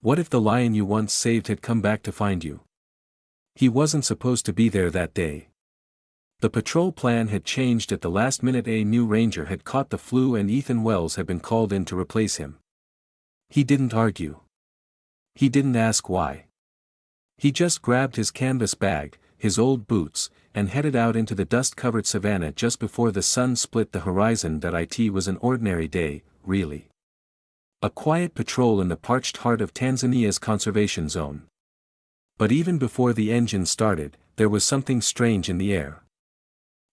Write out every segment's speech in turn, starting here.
What if the lion you once saved had come back to find you? He wasn't supposed to be there that day. The patrol plan had changed at the last minute. A new ranger had caught the flu and Ethan Wells had been called in to replace him. He didn't argue. He didn't ask why. He just grabbed his canvas bag, his old boots, and headed out into the dust-covered savanna just before the sun split the horizon. It was an ordinary day, really. A quiet patrol in the parched heart of Tanzania's conservation zone. But even before the engine started, there was something strange in the air.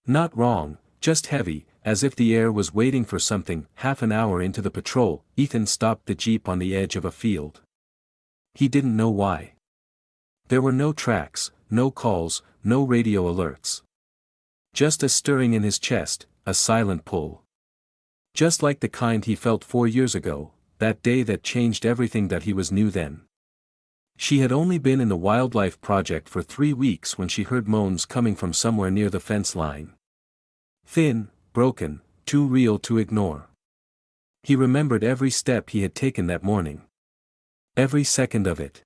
Not wrong, just heavy, as if the air was waiting for something. Half an hour into the patrol, Ethan stopped the jeep on the edge of a field. He didn't know why. There were no tracks, no calls, no radio alerts. Just a stirring in his chest, a silent pull. Just like the kind he felt 4 years ago, that day that changed everything. That he was new then. She had only been in the wildlife project for 3 weeks when she heard moans coming from somewhere near the fence line. Thin, broken, too real to ignore. He remembered every step he had taken that morning. Every second of it.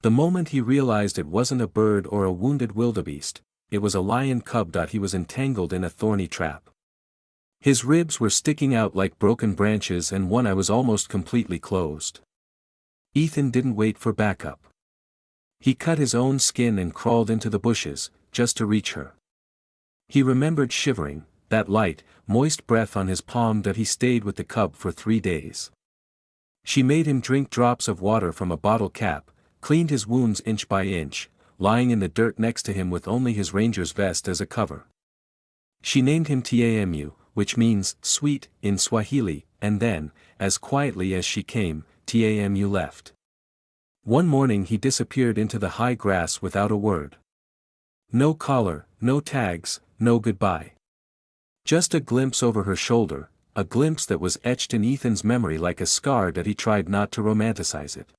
The moment he realized it wasn't a bird or a wounded wildebeest, it was a lion cub. He was entangled in a thorny trap. His ribs were sticking out like broken branches and one eye was almost completely closed. Ethan didn't wait for backup. He cut his own skin and crawled into the bushes, just to reach her. He remembered shivering, that light, moist breath on his palm. That he stayed with the cub for 3 days. She made him drink drops of water from a bottle cap, cleaned his wounds inch by inch, lying in the dirt next to him with only his ranger's vest as a cover. She named him Tamu, which means sweet in Swahili, and then, as quietly as she came, Tamu left. One morning he disappeared into the high grass without a word. No collar, no tags, no goodbye. Just a glimpse over her shoulder, a glimpse that was etched in Ethan's memory like a scar. That he tried not to romanticize it.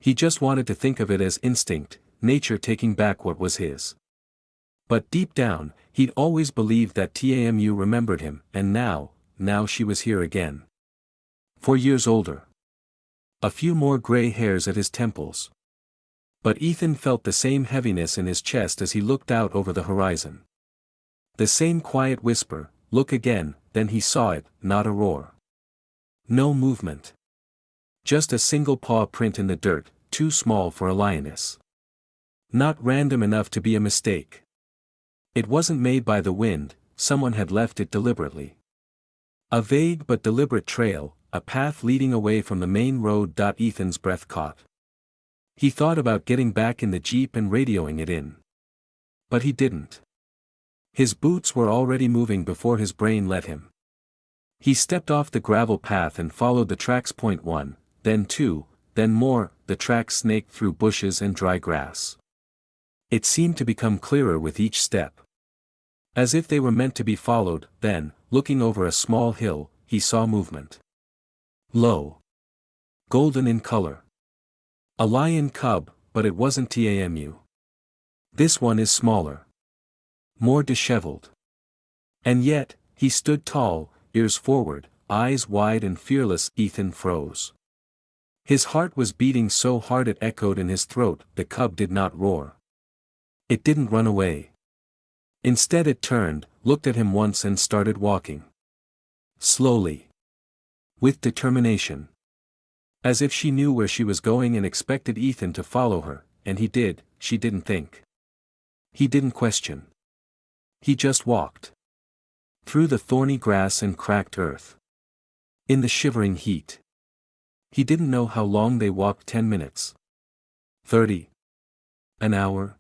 He just wanted to think of it as instinct, nature taking back what was his. But deep down, he'd always believed that Tamu remembered him, and now she was here again. 4 years older. A few more gray hairs at his temples. But Ethan felt the same heaviness in his chest as he looked out over the horizon. The same quiet whisper, "Look again," then he saw it, not a roar. No movement. Just a single paw print in the dirt, too small for a lioness. Not random enough to be a mistake. It wasn't made by the wind, someone had left it deliberately. A vague but deliberate trail, a path leading away from the main road. Ethan's breath caught. He thought about getting back in the jeep and radioing it in. But he didn't. His boots were already moving before his brain let him. He stepped off the gravel path and followed the tracks. Point 1, then 2, then more. The tracks snaked through bushes and dry grass. It seemed to become clearer with each step. As if they were meant to be followed. Then, looking over a small hill, he saw movement. Low. Golden in color. A lion cub, but it wasn't Tamu. This one is smaller. More disheveled. And yet, he stood tall, ears forward, eyes wide and fearless. Ethan froze. His heart was beating so hard it echoed in his throat. The cub did not roar. It didn't run away. Instead it turned, looked at him once and started walking. Slowly. With determination. As if she knew where she was going and expected Ethan to follow her, and he did. She didn't think. He didn't question. He just walked. Through the thorny grass and cracked earth. In the shivering heat. He didn't know how long they walked. 10 minutes. 30. An hour.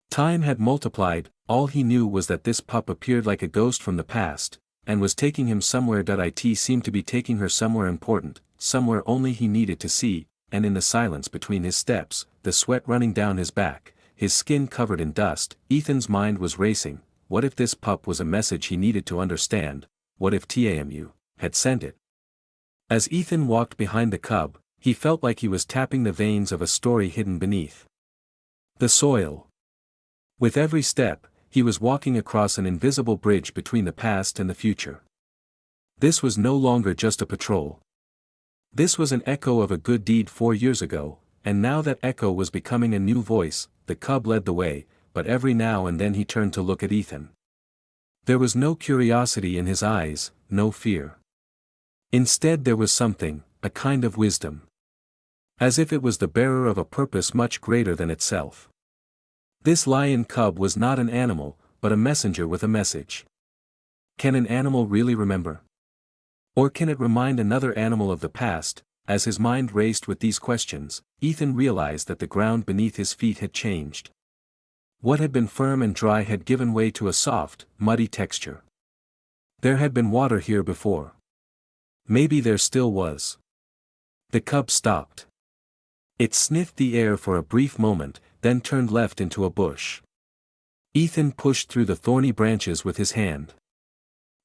Time had multiplied. All he knew was that this pup appeared like a ghost from the past, and was taking him somewhere. It seemed to be taking her somewhere important, somewhere only he needed to see, and in the silence between his steps, the sweat running down his back, his skin covered in dust, Ethan's mind was racing. What if this pup was a message he needed to understand? What if Tamu had sent it? As Ethan walked behind the cub, he felt like he was tapping the veins of a story hidden beneath the soil. With every step, he was walking across an invisible bridge between the past and the future. This was no longer just a patrol. This was an echo of a good deed 4 years ago, and now that echo was becoming a new voice. The cub led the way, but every now and then he turned to look at Ethan. There was no curiosity in his eyes, no fear. Instead there was something, a kind of wisdom. As if it was the bearer of a purpose much greater than itself. This lion cub was not an animal, but a messenger with a message. Can an animal really remember? Or can it remind another animal of the past? As his mind raced with these questions, Ethan realized that the ground beneath his feet had changed. What had been firm and dry had given way to a soft, muddy texture. There had been water here before. Maybe there still was. The cub stopped. It sniffed the air for a brief moment, then turned left into a bush. Ethan pushed through the thorny branches with his hand.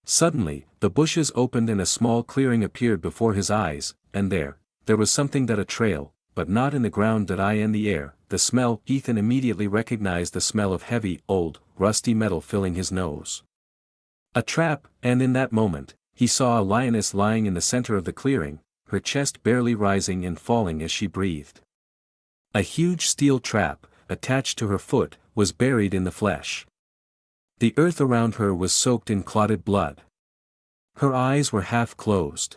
Suddenly, the bushes opened and a small clearing appeared before his eyes, and there was something that a trail, but not in the ground that I in the air. The smell. Ethan immediately recognized the smell of heavy, old, rusty metal filling his nose. A trap, and in that moment, he saw a lioness lying in the center of the clearing, her chest barely rising and falling as she breathed. A huge steel trap, attached to her foot, was buried in the flesh. The earth around her was soaked in clotted blood. Her eyes were half closed.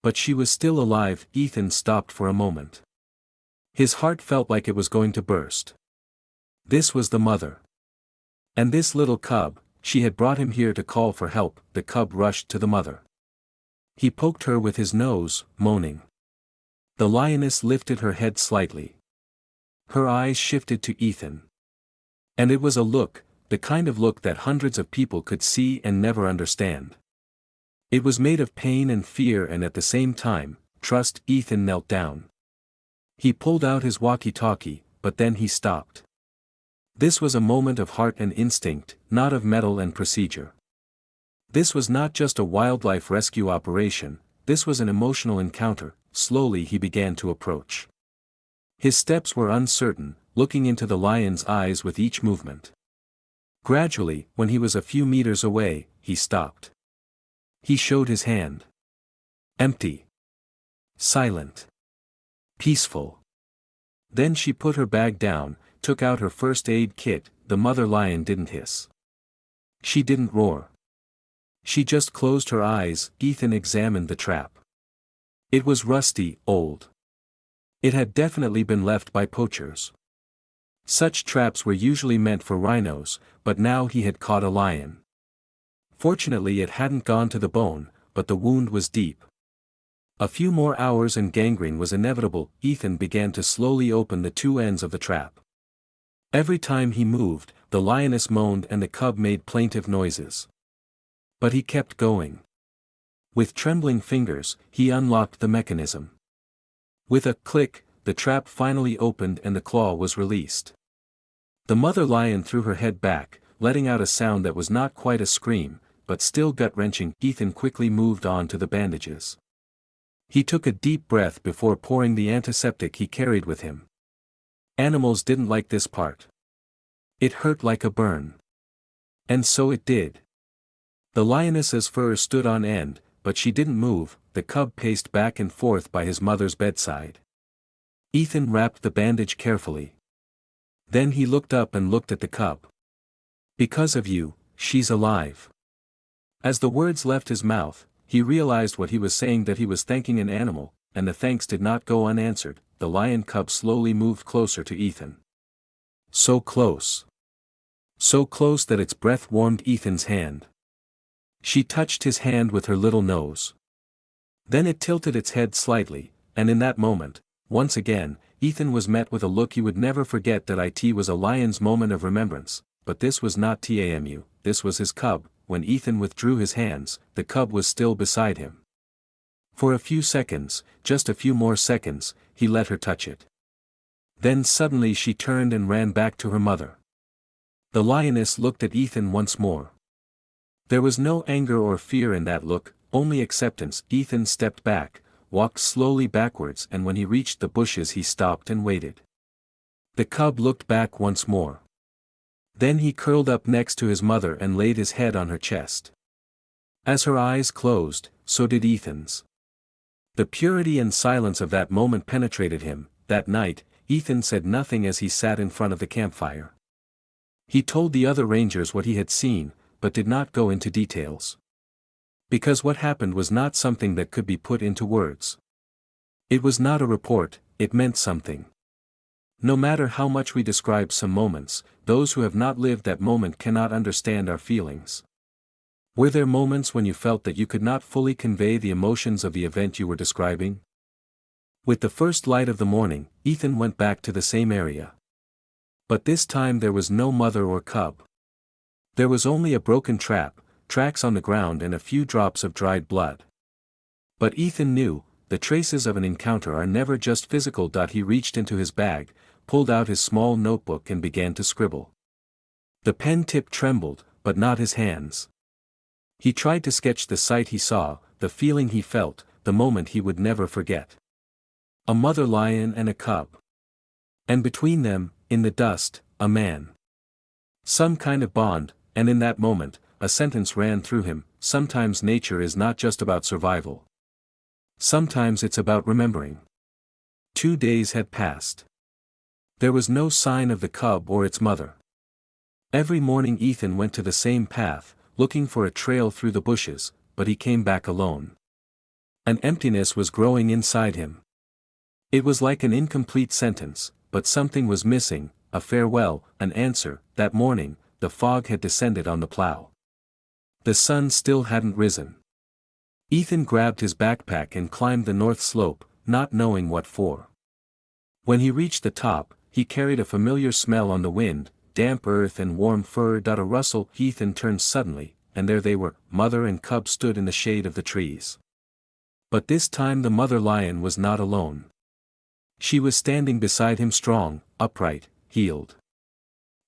But she was still alive. Ethan stopped for a moment. His heart felt like it was going to burst. This was the mother. And this little cub, she had brought him here to call for help. The cub rushed to the mother. He poked her with his nose, moaning. The lioness lifted her head slightly. Her eyes shifted to Ethan. And it was a look, the kind of look that hundreds of people could see and never understand. It was made of pain and fear and at the same time, trust. Ethan knelt down. He pulled out his walkie-talkie, but then he stopped. This was a moment of heart and instinct, not of metal and procedure. This was not just a wildlife rescue operation, this was an emotional encounter. Slowly he began to approach. His steps were uncertain, looking into the lion's eyes with each movement. Gradually, when he was a few meters away, he stopped. He showed his hand. Empty. Silent. Peaceful. Then she put her bag down, took out her first aid kit. The mother lion didn't hiss. She didn't roar. She just closed her eyes. Ethan examined the trap. It was rusty, old. It had definitely been left by poachers. Such traps were usually meant for rhinos, but now he had caught a lion. Fortunately it hadn't gone to the bone, but the wound was deep. A few more hours and gangrene was inevitable. Ethan began to slowly open the two ends of the trap. Every time he moved, the lioness moaned and the cub made plaintive noises. But he kept going. With trembling fingers, he unlocked the mechanism. With a click, the trap finally opened and the claw was released. The mother lion threw her head back, letting out a sound that was not quite a scream, but still gut-wrenching. Ethan quickly moved on to the bandages. He took a deep breath before pouring the antiseptic he carried with him. Animals didn't like this part. It hurt like a burn. And so it did. The lioness's fur stood on end, but she didn't move. The cub paced back and forth by his mother's bedside. Ethan wrapped the bandage carefully. Then he looked up and looked at the cub. Because of you, she's alive. As the words left his mouth, he realized what he was saying, that he was thanking an animal, and the thanks did not go unanswered. The lion cub slowly moved closer to Ethan. So close. So close that its breath warmed Ethan's hand. She touched his hand with her little nose. Then it tilted its head slightly, and in that moment, once again, Ethan was met with a look he would never forget. That it was a lion's moment of remembrance, but this was not Tamu, this was his cub. When Ethan withdrew his hands, the cub was still beside him. For a few seconds, just a few more seconds, he let her touch it. Then suddenly she turned and ran back to her mother. The lioness looked at Ethan once more. There was no anger or fear in that look, only acceptance. Ethan stepped back, walked slowly backwards, and when he reached the bushes he stopped and waited. The cub looked back once more. Then he curled up next to his mother and laid his head on her chest. As her eyes closed, so did Ethan's. The purity and silence of that moment penetrated him. That night, Ethan said nothing as he sat in front of the campfire. He told the other rangers what he had seen, but did not go into details. Because what happened was not something that could be put into words. It was not a report, it meant something. No matter how much we describe some moments, those who have not lived that moment cannot understand our feelings. Were there moments when you felt that you could not fully convey the emotions of the event you were describing? With the first light of the morning, Ethan went back to the same area. But this time there was no mother or cub. There was only a broken trap, tracks on the ground and a few drops of dried blood. But Ethan knew, the traces of an encounter are never just physical. He reached into his bag, pulled out his small notebook and began to scribble. The pen tip trembled, but not his hands. He tried to sketch the sight he saw, the feeling he felt, the moment he would never forget. A mother lion and a cub. And between them, in the dust, a man. Some kind of bond, and in that moment, a sentence ran through him: sometimes nature is not just about survival. Sometimes it's about remembering. 2 days had passed. There was no sign of the cub or its mother. Every morning Ethan went to the same path, looking for a trail through the bushes, but he came back alone. An emptiness was growing inside him. It was like an incomplete sentence, but something was missing, a farewell, an answer. That morning, the fog had descended on the plow. The sun still hadn't risen. Ethan grabbed his backpack and climbed the north slope, not knowing what for. When he reached the top, he carried a familiar smell on the wind, damp earth and warm fur. A rustle. Ethan turned suddenly, and there they were, mother and cub stood in the shade of the trees. But this time the mother lion was not alone. She was standing beside him, strong, upright, healed.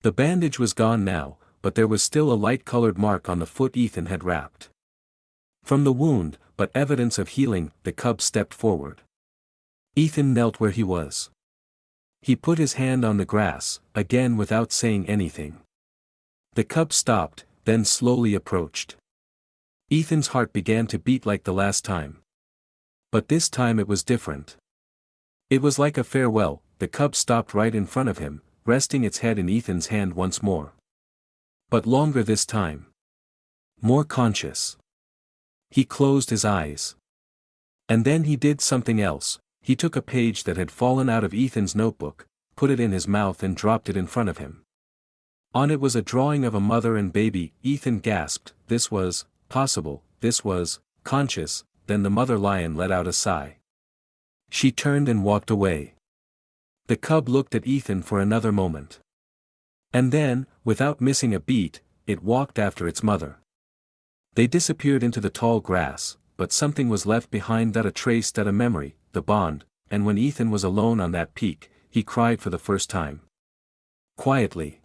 The bandage was gone now, but there was still a light-colored mark on the foot Ethan had wrapped. From the wound, but evidence of healing, the cub stepped forward. Ethan knelt where he was. He put his hand on the grass, again without saying anything. The cub stopped, then slowly approached. Ethan's heart began to beat like the last time. But this time it was different. It was like a farewell. The cub stopped right in front of him, resting its head in Ethan's hand once more. But longer this time. More conscious. He closed his eyes. And then he did something else. He took a page that had fallen out of Ethan's notebook, put it in his mouth and dropped it in front of him. On it was a drawing of a mother and baby. Ethan gasped. This was possible, this was conscious. Then the mother lion let out a sigh. She turned and walked away. The cub looked at Ethan for another moment. And then, without missing a beat, it walked after its mother. They disappeared into the tall grass, but something was left behind, a trace, a memory, the bond, and when Ethan was alone on that peak, he cried for the first time. Quietly.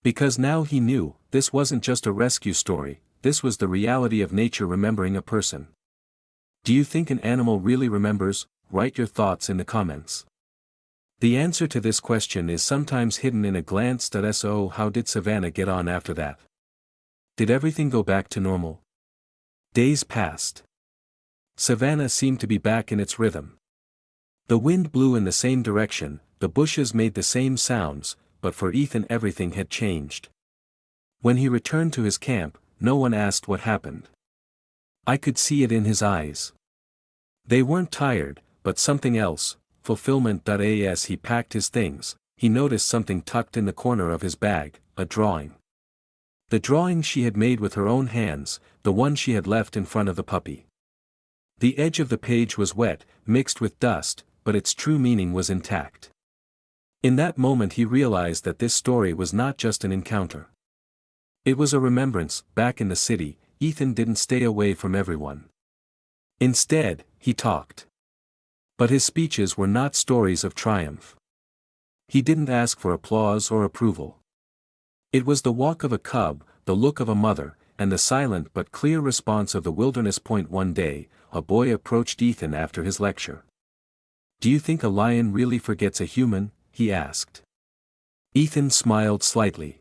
Because now he knew, this wasn't just a rescue story, this was the reality of nature remembering a person. Do you think an animal really remembers? Write your thoughts in the comments. The answer to this question is sometimes hidden in a glance. So how did Savannah get on after that? Did everything go back to normal? Days passed. Savannah seemed to be back in its rhythm. The wind blew in the same direction, the bushes made the same sounds, but for Ethan everything had changed. When he returned to his camp, no one asked what happened. I could see it in his eyes. They weren't tired, but something else, fulfillment. As he packed his things, he noticed something tucked in the corner of his bag, a drawing. The drawing she had made with her own hands, the one she had left in front of the puppy. The edge of the page was wet, mixed with dust, but its true meaning was intact. In that moment he realized that this story was not just an encounter. It was a remembrance. Back in the city, Ethan didn't stay away from everyone. Instead, he talked. But his speeches were not stories of triumph. He didn't ask for applause or approval. It was the walk of a cub, the look of a mother, and the silent but clear response of the wilderness. One day, a boy approached Ethan after his lecture. Do you think a lion really forgets a human? He asked. Ethan smiled slightly.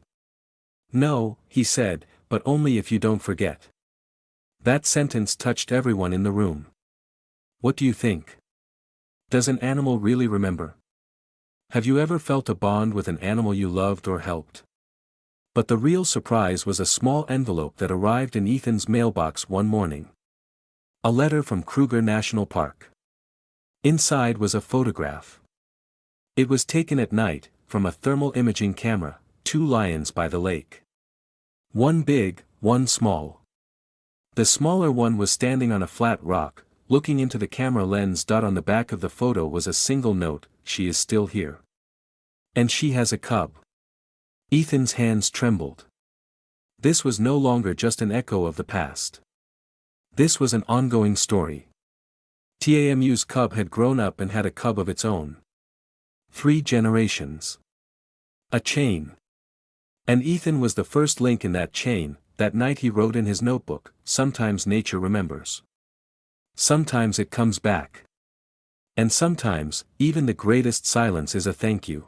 No, he said, but only if you don't forget. That sentence touched everyone in the room. What do you think? Does an animal really remember? Have you ever felt a bond with an animal you loved or helped? But the real surprise was a small envelope that arrived in Ethan's mailbox one morning. A letter from Kruger National Park. Inside was a photograph. It was taken at night, from a thermal imaging camera, 2 lions by the lake. One big, one small. The smaller one was standing on a flat rock, looking into the camera lens. On the back of the photo was a single note, "She is still here. And she has a cub." Ethan's hands trembled. This was no longer just an echo of the past. This was an ongoing story. Tamu's cub had grown up and had a cub of its own. 3 generations. A chain. And Ethan was the first link in that chain. That night he wrote in his notebook, "Sometimes nature remembers. Sometimes it comes back. And sometimes, even the greatest silence is a thank you."